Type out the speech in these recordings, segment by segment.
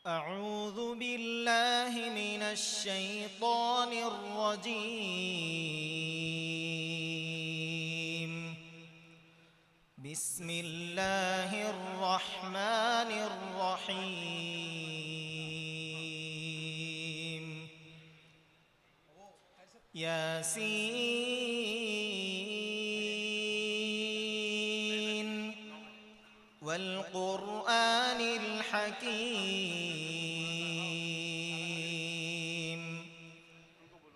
أعوذ بالله من الشيطان الرجيم. بسم الله الرحمن الرحيم. ياسين والقرآن الحكيم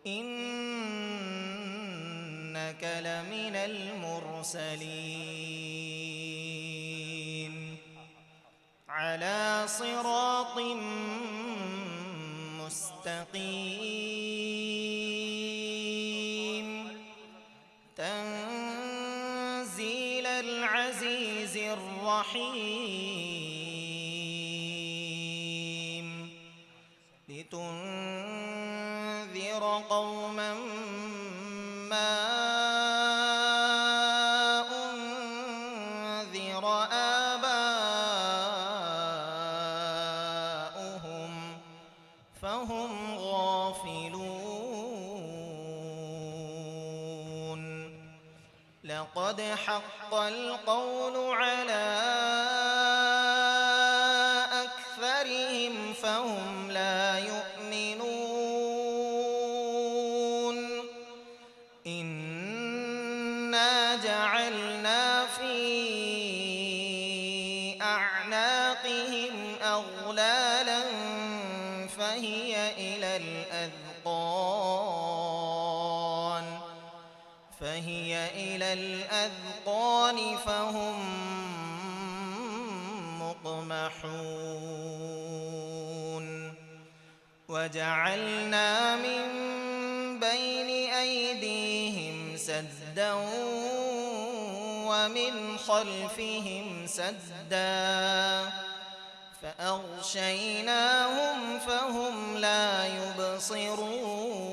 إنك لمن المرسلين على صراط مستقيم تنزيل العزيز الرحيم لتنذر قوما ما أنذر آباؤهم فهم غافلون لقد حق القول على أكثرهم فهم لا يؤمنون إنا جعلنا في أعناقهم أغلالا فهي إلى الأذقان فهم مقمحون وجعلنا من بين أيديهم سدا ومن خلفهم سدا فأغشيناهم فهم لا يبصرون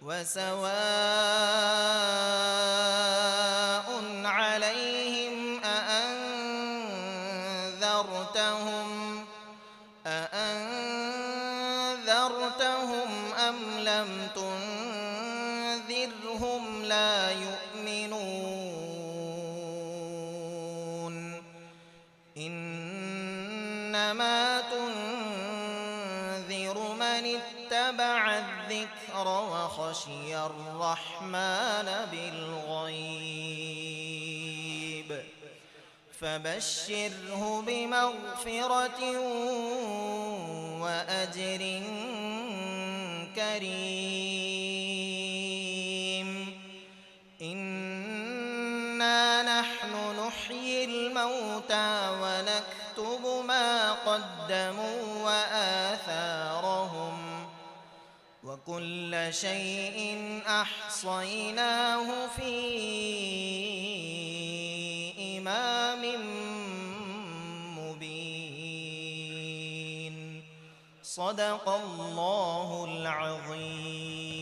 وسواء عليهم أأنذرتهم أم لم تنذرهم لا يؤمنون إنما تنذر من اتبع الذكر وخشي الرحمن بالغيب فبشره بمغفرة وأجر كريم إنا نحن نحيي الموتى ونكتب ما قدموا وآثارهم وكل شيء أحصيناه في إمام مبين صدق الله العظيم.